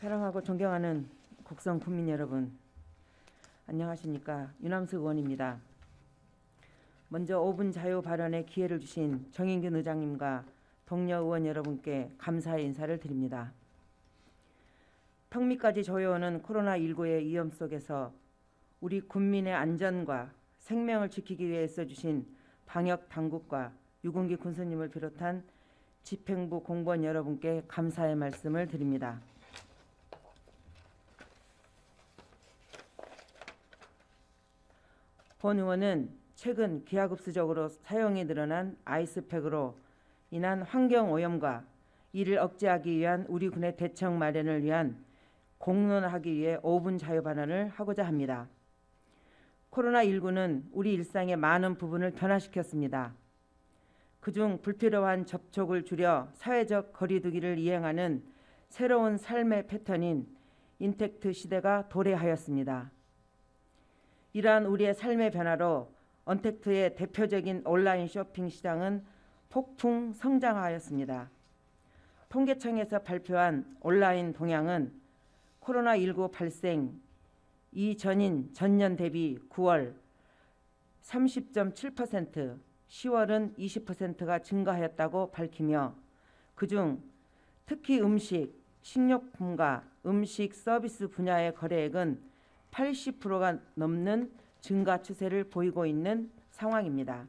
사랑하고 존경하는 곡성 국민 여러분, 안녕하십니까. 유남석 의원입니다. 먼저 5분 자유 발언의 기회를 주신 정인균 의장님과 동료 의원 여러분께 감사의 인사를 드립니다. 턱 밑까지 조여오는 코로나19의 위험 속에서 우리 국민의 안전과 생명을 지키기 위해 애써주신 방역 당국과 유군기 군수님을 비롯한 집행부 공무원 여러분께 감사의 말씀을 드립니다. 본 의원은 최근 기하급수적으로 사용이 늘어난 아이스팩으로 인한 환경오염과 이를 억제하기 위한 우리 군의 대책 마련을 위한 공론하기 위해 5분 자유 발언을 하고자 합니다. 코로나19는 우리 일상의 많은 부분을 변화시켰습니다. 그중 불필요한 접촉을 줄여 사회적 거리두기를 이행하는 새로운 삶의 패턴인 인택트 시대가 도래하였습니다. 이러한 우리의 삶의 변화로 언택트의 대표적인 온라인 쇼핑 시장은 폭풍 성장하였습니다. 통계청에서 발표한 온라인 동향은 코로나19 발생 이전인 전년 대비 9월 30.7%, 10월은 20%가 증가하였다고 밝히며 그중 특히 음식, 식료품과 음식 서비스 분야의 거래액은 80%가 넘는 증가 추세를 보이고 있는 상황입니다.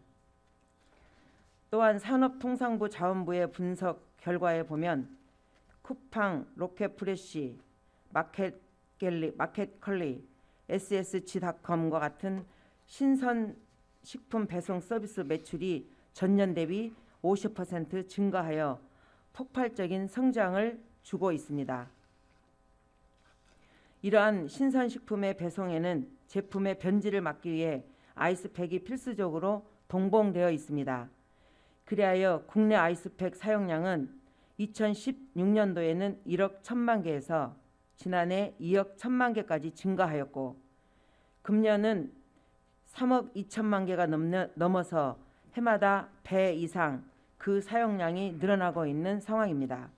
또한 산업통상부 자원부의 분석 결과에 보면 쿠팡, 로켓프레시, 마켓컬리, SSG닷컴과 같은 신선식품 배송 서비스 매출이 전년 대비 50% 증가하여 폭발적인 성장을 주고 있습니다. 이러한 신선식품의 배송에는 제품의 변질을 막기 위해 아이스팩이 필수적으로 동봉되어 있습니다. 그리하여 국내 아이스팩 사용량은 2016년도에는 1억 1천만 개에서 지난해 2억 1천만 개까지 증가하였고 금년은 3억 2천만 개가 넘어서 해마다 배 이상 그 사용량이 늘어나고 있는 상황입니다.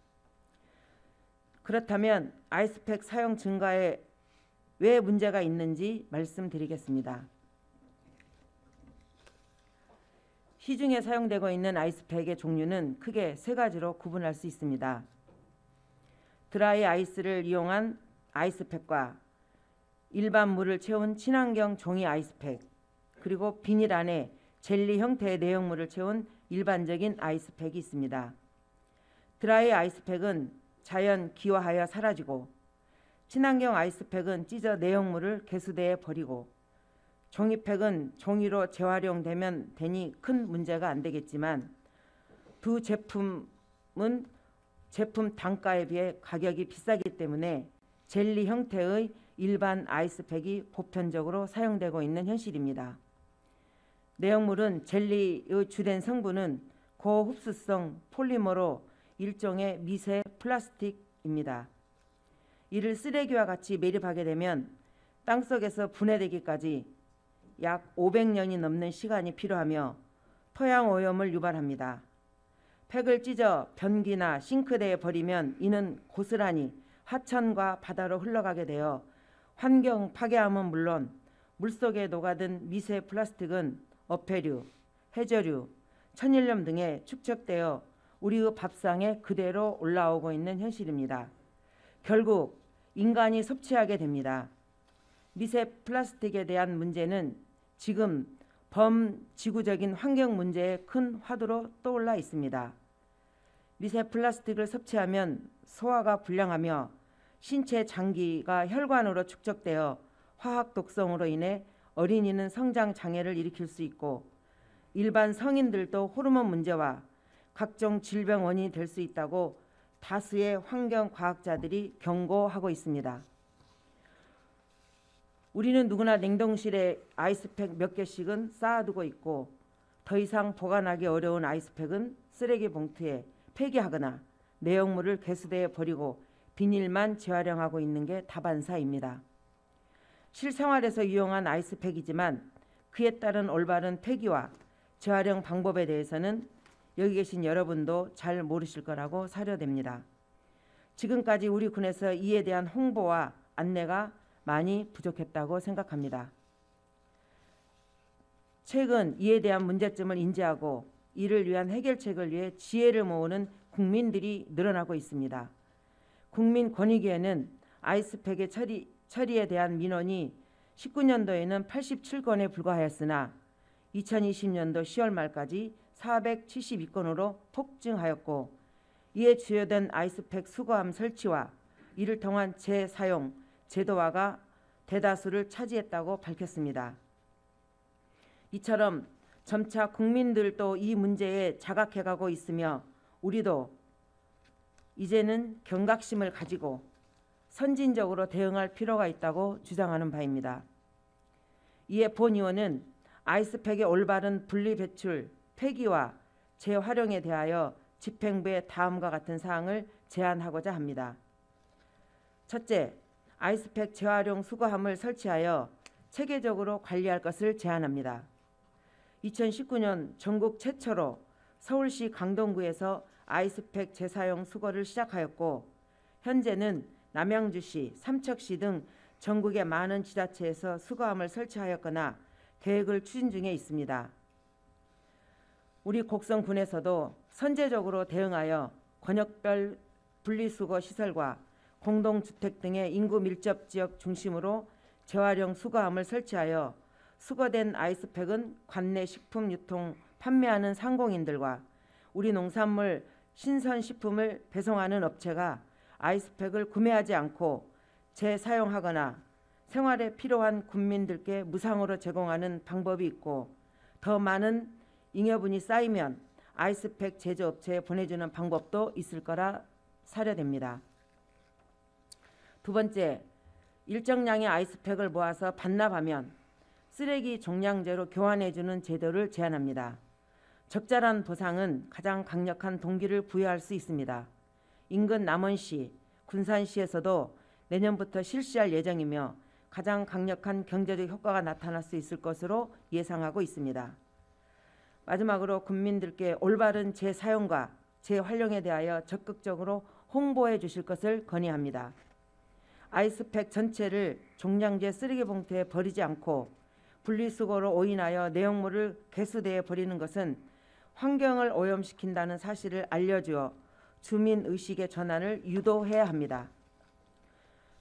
그렇다면 아이스팩 사용 증가에 왜 문제가 있는지 말씀드리겠습니다. 시중에 사용되고 있는 아이스팩의 종류는 크게 세 가지로 구분할 수 있습니다. 드라이 아이스를 이용한 아이스팩과 일반 물을 채운 친환경 종이 아이스팩, 그리고 비닐 안에 젤리 형태의 내용물을 채운 일반적인 아이스팩이 있습니다. 드라이 아이스팩은 자연 기화하여 사라지고 친환경 아이스팩은 찢어 내용물을 개수대에 버리고 종이팩은 종이로 재활용되면 되니 큰 문제가 안 되겠지만 두 제품은 제품 단가에 비해 가격이 비싸기 때문에 젤리 형태의 일반 아이스팩이 보편적으로 사용되고 있는 현실입니다. 내용물은 젤리의 주된 성분은 고흡수성 폴리머로 일종의 미세 플라스틱입니다. 이를 쓰레기와 같이 매립하게 되면 땅속에서 분해되기까지 약 500년이 넘는 시간이 필요하며 토양 오염을 유발합니다. 팩을 찢어 변기나 싱크대에 버리면 이는 고스란히 하천과 바다로 흘러가게 되어 환경 파괴함은 물론 물속에 녹아든 미세 플라스틱은 어패류, 해저류, 천일염 등에 축적되어 우리의 밥상에 그대로 올라오고 있는 현실입니다. 결국 인간이 섭취하게 됩니다. 미세 플라스틱에 대한 문제는 지금 범지구적인 환경 문제의 큰 화두로 떠올라 있습니다. 미세 플라스틱을 섭취하면 소화가 불량하며 신체 장기가 혈관으로 축적되어 화학 독성으로 인해 어린이는 성장 장애를 일으킬 수 있고 일반 성인들도 호르몬 문제와 각종 질병 원인이 될 수 있다고 다수의 환경과학자들이 경고하고 있습니다. 우리는 누구나 냉동실에 아이스팩 몇 개씩은 쌓아두고 있고 더 이상 보관하기 어려운 아이스팩은 쓰레기 봉투에 폐기하거나 내용물을 개수대에 버리고 비닐만 재활용하고 있는 게 다반사입니다. 실생활에서 이용한 아이스팩이지만 그에 따른 올바른 폐기와 재활용 방법에 대해서는 여기 계신 여러분도 잘 모르실 거라고 사료됩니다. 지금까지 우리 군에서 이에 대한 홍보와 안내가 많이 부족했다고 생각합니다. 최근 이에 대한 문제점을 인지하고 이를 위한 해결책을 위해 지혜를 모으는 국민들이 늘어나고 있습니다. 국민권익위에는 아이스팩의 처리에 대한 민원이 19년도에는 87건에 불과하였으나 2020년도 10월 말까지 472건으로 폭증하였고, 이에 주요된 아이스팩 수거함 설치와 이를 통한 재사용, 제도화가 대다수를 차지했다고 밝혔습니다. 이처럼 점차 국민들도 이 문제에 자각해가고 있으며 우리도 이제는 경각심을 가지고 선진적으로 대응할 필요가 있다고 주장하는 바입니다. 이에 본 의원은 아이스팩의 올바른 분리 배출, 폐기와 재활용에 대하여 집행부에 다음과 같은 사항을 제안하고자 합니다. 첫째, 아이스팩 재활용 수거함을 설치하여 체계적으로 관리할 것을 제안합니다. 2019년 전국 최초로 서울시 강동구에서 아이스팩 재사용 수거를 시작하였고, 현재는 남양주시, 삼척시 등 전국의 많은 지자체에서 수거함을 설치하였거나 계획을 추진 중에 있습니다. 우리 곡성군에서도 선제적으로 대응하여 권역별 분리수거 시설과 공동주택 등의 인구 밀접 지역 중심으로 재활용 수거함을 설치하여 수거된 아이스팩은 관내 식품 유통 판매하는 상공인들과 우리 농산물 신선식품을 배송하는 업체가 아이스팩을 구매하지 않고 재사용하거나 생활에 필요한 국민들께 무상으로 제공하는 방법이 있고, 더 많은 잉여분이 쌓이면 아이스팩 제조업체에 보내주는 방법도 있을 거라 사료됩니다. 두 번째, 일정량의 아이스팩을 모아서 반납하면 쓰레기 종량제로 교환해주는 제도를 제안합니다. 적절한 보상은 가장 강력한 동기를 부여할 수 있습니다. 인근 남원시, 군산시에서도 내년부터 실시할 예정이며 가장 강력한 경제적 효과가 나타날 수 있을 것으로 예상하고 있습니다. 마지막으로 국민들께 올바른 재사용과 재활용에 대하여 적극적으로 홍보해 주실 것을 건의합니다. 아이스팩 전체를 종량제 쓰레기 봉투에 버리지 않고 분리수거로 오인하여 내용물을 개수대에 버리는 것은 환경을 오염시킨다는 사실을 알려주어 주민의식의 전환을 유도해야 합니다.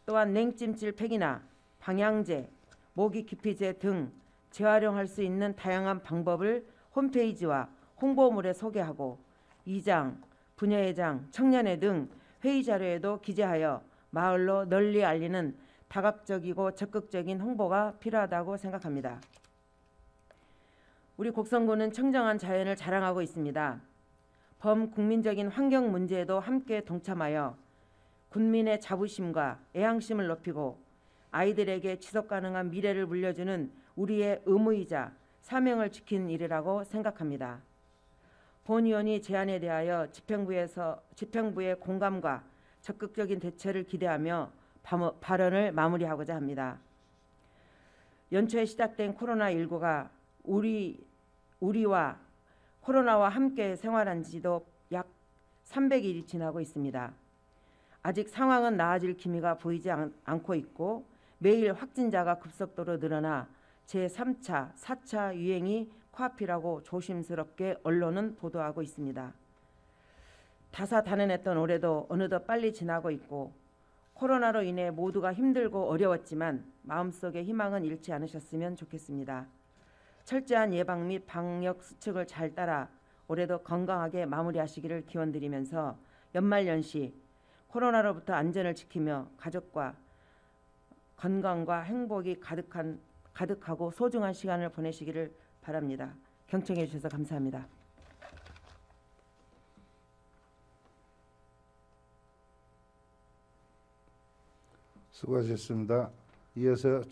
또한 냉찜질 팩이나 방향제, 모기기피제 등 재활용할 수 있는 다양한 방법을 홈페이지와 홍보물에 소개하고 이장, 부녀회장, 청년회 등 회의 자료에도 기재하여 마을로 널리 알리는 다각적이고 적극적인 홍보가 필요하다고 생각합니다. 우리 곡성군은 청정한 자연을 자랑하고 있습니다. 범국민적인 환경 문제에도 함께 동참하여 군민의 자부심과 애향심을 높이고 아이들에게 지속 가능한 미래를 물려주는 우리의 의무이자 사명을 지킨 일이라고 생각합니다. 본 의원이 제안에 대하여 집행부의 공감과 적극적인 대처를 기대하며 발언을 마무리하고자 합니다. 연초에 시작된 코로나19가 우리와 코로나와 함께 생활한 지도 약 300일이 지나고 있습니다. 아직 상황은 나아질 기미가 보이지 않고 있고 매일 확진자가 급속도로 늘어나 제3차, 4차 유행이 코앞이라고 조심스럽게 언론은 보도하고 있습니다. 다사다난했던 올해도 어느덧 빨리 지나고 있고 코로나로 인해 모두가 힘들고 어려웠지만 마음속에 희망은 잃지 않으셨으면 좋겠습니다. 철저한 예방 및 방역 수칙을 잘 따라 올해도 건강하게 마무리하시기를 기원드리면서 연말연시 코로나로부터 안전을 지키며 가족과 건강과 행복이 가득하고 소중한 시간을 보내시기를 바랍니다. 경청해 주셔서 감사합니다. 수고하셨습니다. 이어서